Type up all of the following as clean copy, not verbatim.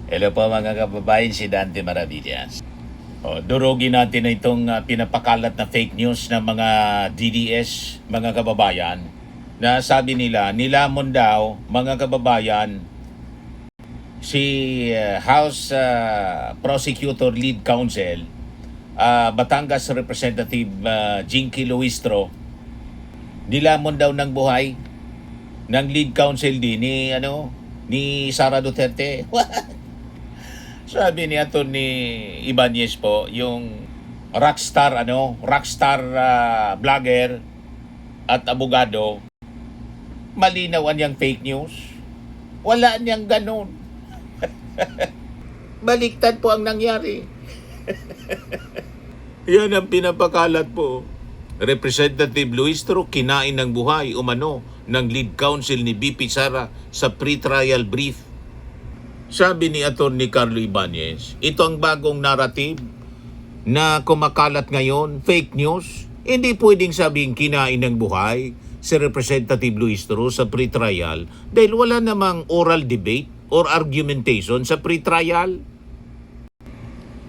Hello po mga kababayan, si Dante Maravillas. Durugin natin na itong pinapakalat na fake news ng mga DDS, mga kababayan, na sabi nila, nilamon daw, mga kababayan, si House Prosecutor Lead Counsel, Batangas Representative Jinky Luistro, nilamon daw ng buhay ng lead counsel din ni Sara Duterte. Sabi ni Atty. Ibanez po, yung rockstar vlogger at abogado, malinaw niyang fake news. Wala niyang ganun. Baliktad po ang nangyari. Yan ang pinapakalat po. Representative Luistro kinain ng buhay umano ng lead counsel ni BP Sara sa pre-trial brief. Sabi ni Atty. Carlo Ibanez, ito ang bagong narrative na kumakalat ngayon, fake news. Hindi pwedeng sabing kinain ng buhay si Representative Luistro sa pre-trial dahil wala namang oral debate or argumentation sa pre-trial.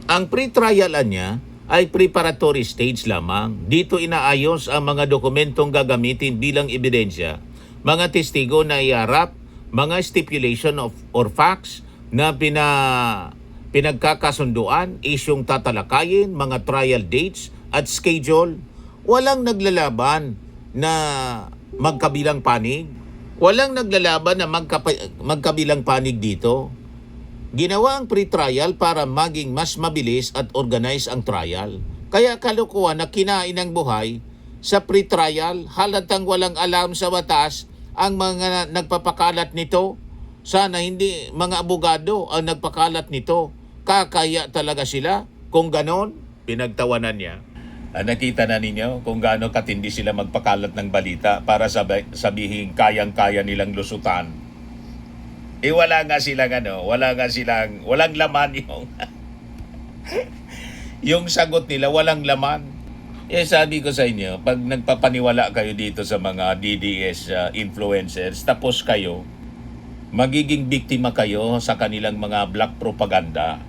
Ang pre-trial niya ay preparatory stage lamang. Dito inaayos ang mga dokumentong gagamitin bilang ebidensya, mga testigo na iharap, mga stipulation or facts na pinagkakasunduan, isyong tatalakayin, mga trial dates at schedule. Walang naglalaban na magkabilang panig. Walang naglalaban na magkabilang panig dito. Ginawa ang pre-trial para maging mas mabilis at organize ang trial. Kaya kalokohan na kinain ng buhay sa pre-trial, halatang walang alam sa batas ang mga nagpapakalat nito. Sana hindi mga abogado ang nagpakalat nito. Kakaya talaga sila. Kung ganon, pinagtawanan niya. Nakita na ninyo kung gaano katindi sila magpakalat ng balita para sabihin kayang-kaya nilang lusutan. Walang laman yung yung sagot nila, walang laman. Sabi ko sa inyo, pag nagpapaniwala kayo dito sa mga DDS influencers, tapos kayo, magiging biktima kayo sa kanilang mga black propaganda.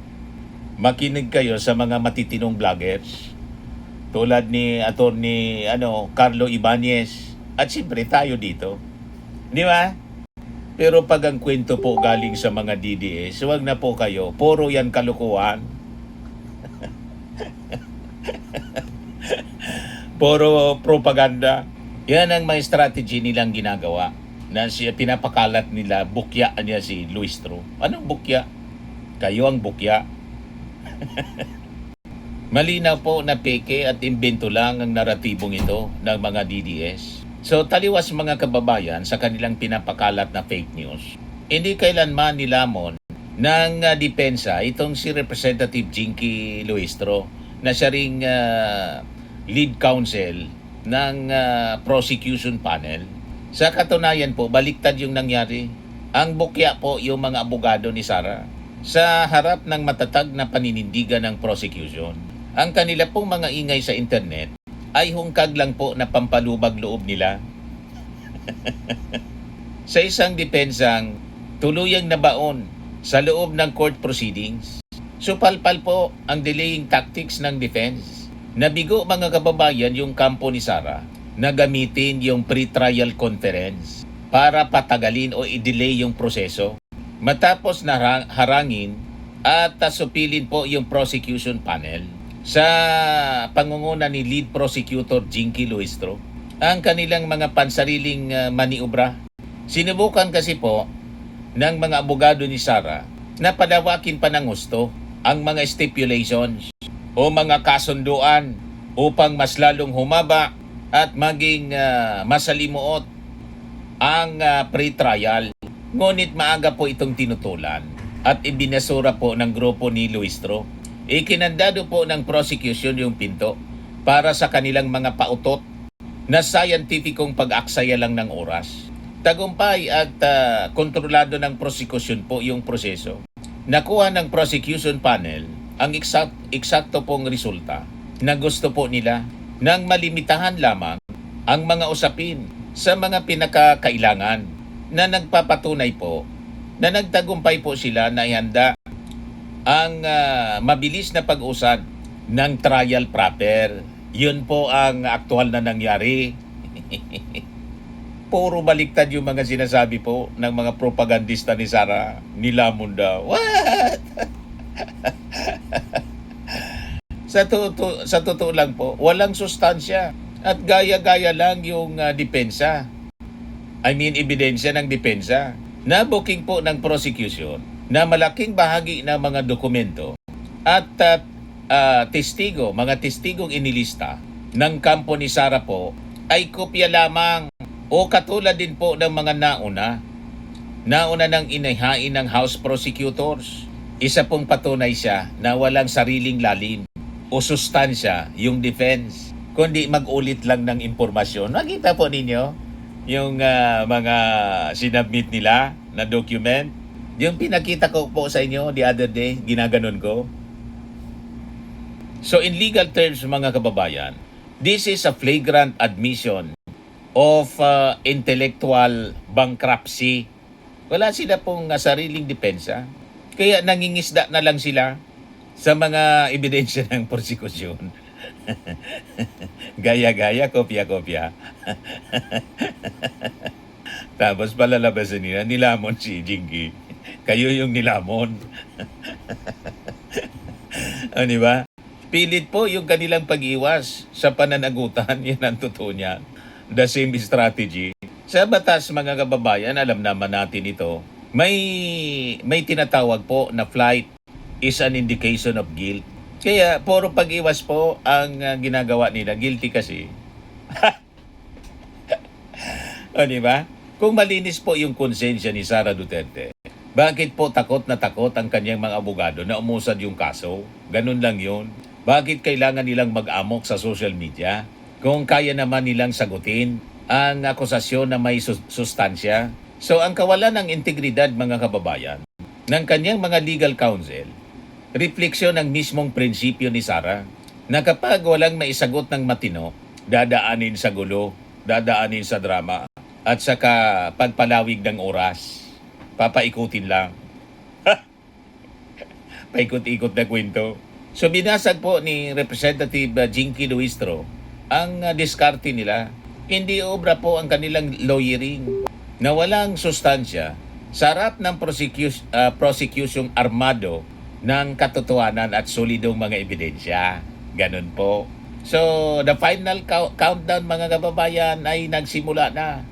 Makinig kayo sa mga matitinong vloggers tulad ni Atty. Carlo Ibanez at siyempre tayo dito. Di ba? Pero pag ang kwento po galing sa mga DDS, huwag na po kayo. Puro yan kalukuhan. Puro propaganda. Yan ang may strategy nilang ginagawa. Na siya pinapakalat nila, bukya niya si Luistro. Anong bukya? Kayo ang bukya. Malinaw po na peke at imbento lang ang naratibong ito ng mga DDS. So taliwas mga kababayan sa kanilang pinapakalat na fake news. Hindi kailanman nilamon ng depensa itong si Representative Jinky Luistro na siya ring lead counsel ng prosecution panel. Sa katunayan po, baliktad yung nangyari. Ang bukya po yung mga abogado ni Sara sa harap ng matatag na paninindigan ng prosecution. Ang kanila pong mga ingay sa internet ay hungkag lang po na pampalubag loob nila. Sa isang depensang tuluyang nabaon sa loob ng court proceedings, supalpal po ang delaying tactics ng defense. Nabigo mga kababayan yung kampo ni Sara na gamitin yung pre-trial conference para patagalin o i-delay yung proseso. Matapos na harangin at supilin po yung prosecution panel sa pangunguna ni lead prosecutor Jinky Luistro ang kanilang mga pansariling maniobra. Sinubukan kasi po ng mga abogado ni Sara na palawakin pa ng gusto ang mga stipulations o mga kasunduan upang mas lalong humaba at maging masalimuot ang pre-trial. Ngunit maaga po itong tinutulan at ibinasura po ng grupo ni Luistro. Ikinandado po ng prosecution yung pinto para sa kanilang mga pautot na scientificong pag-aksaya lang ng oras. Tagumpay at kontrolado ng prosecution po yung proseso. Nakuha ng prosecution panel ang eksakto pong resulta na gusto po nila nang malimitahan lamang ang mga usapin sa mga pinakakailangan na nagpapatunay po na nagtagumpay po sila na ihanda ang mabilis na pag-usad ng trial proper. Yun po ang aktual na nangyari. Puro baliktad yung mga sinasabi po ng mga propagandista ni Sara. Nilamon daw. What? Sa totoo lang po, walang sustansya. At gaya-gaya lang yung depensa. I mean, ebidensya ng depensa. Na booking po ng prosecution na malaking bahagi ng mga dokumento at mga testigong inilista ng kampo ni Sara po ay kopya lamang o katulad din po ng mga nauna ng inihain ng House Prosecutors. Isa pong patunay siya na walang sariling lalim o sustansya yung defense, kundi mag-ulit lang ng impormasyon. Nakita po ninyo yung mga sinubmit nila na document? Yung pinakita ko po sa inyo the other day, ginaganon ko. So in legal terms mga kababayan, this is a flagrant admission of intellectual bankruptcy. Wala sila pong sariling depensa. Kaya nangingisda na lang sila sa mga ebidensya ng prosekusyon. Gaya-gaya, kopya-kopya. Tapos palalabasan nila, nilamon si Jinky. Kayo yung nilamon. O, di ba? Pilit po yung kanilang pag-iwas sa pananagutan. Yan ang totoo niya. The same strategy. Sa batas mga kababayan, alam naman natin ito. May tinatawag po na flight is an indication of guilt. Kaya puro pag-iwas po ang ginagawa nila. Guilty kasi. O, di ba? Kung malinis po yung konsensya ni Sara Duterte, bakit po takot na takot ang kanyang mga abogado na umusad yung kaso? Ganun lang yun. Bakit kailangan nilang mag-amok sa social media? Kung kaya naman nilang sagutin ang akusasyon na may sustansya. So ang kawalan ng integridad mga kababayan ng kanyang mga legal counsel, refleksyon ng mismong prinsipyo ni Sara na kapag walang maisagot ng matino, dadaanin sa gulo, dadaanin sa drama, at saka pagpalawig ng oras. Papaikutin lang. Paikot-ikot na kwento. So binasag po ni Representative Jinky Luistro ang diskarte nila. Hindi obra po ang kanilang lawyering na walang sustansya sa harap ng prosecution armado ng katotohanan at solidong mga ebidensya. Ganun po. So the final countdown mga kababayan ay nagsimula na.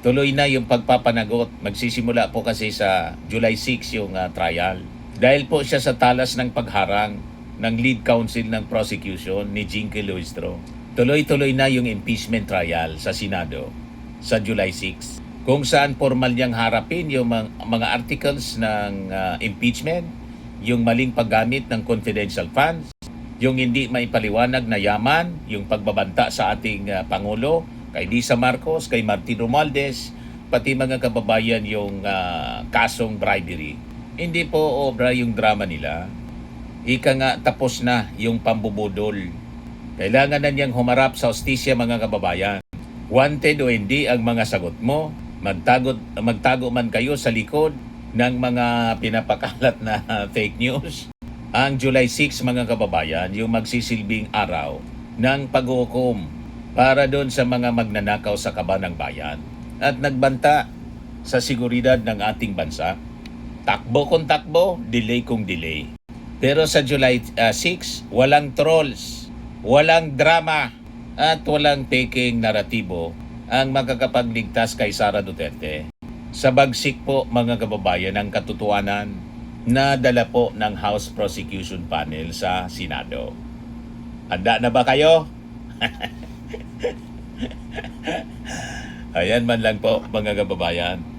Tuloy na yung pagpapanagot. Magsisimula po kasi sa July 6 yung trial. Dahil po siya sa talas ng pagharang ng lead counsel ng prosecution ni Jinky Luistro. Tuloy-tuloy na yung impeachment trial sa Senado sa July 6. Kung saan formal niyang harapin yung mga articles ng impeachment, yung maling paggamit ng confidential funds, yung hindi maipaliwanag na yaman, yung pagbabanta sa ating Pangulo, kay Lisa Marcos, kay Martin Romualdez, pati mga kababayan yung kasong bribery. Hindi po obra yung drama nila. Ika nga tapos na yung pambubudol. Kailangan na niyang humarap sa hustisya mga kababayan. Wanted o hindi ang mga sagot mo, magtago man kayo sa likod ng mga pinapakalat na fake news. Ang July 6 mga kababayan, yung magsisilbing araw ng paghukom para doon sa mga magnanakaw sa kaba ng bayan at nagbanta sa seguridad ng ating bansa. Takbo kung takbo, delay kung delay. Pero sa July 6, walang trolls, walang drama, at walang taking naratibo ang magkakapagligtas kay Sara Duterte. Sa bagsik po mga kababayan ng katotohanan na dala po ng House Prosecution Panel sa Senado. Handa na ba kayo? Ayan man lang po mga kababayan.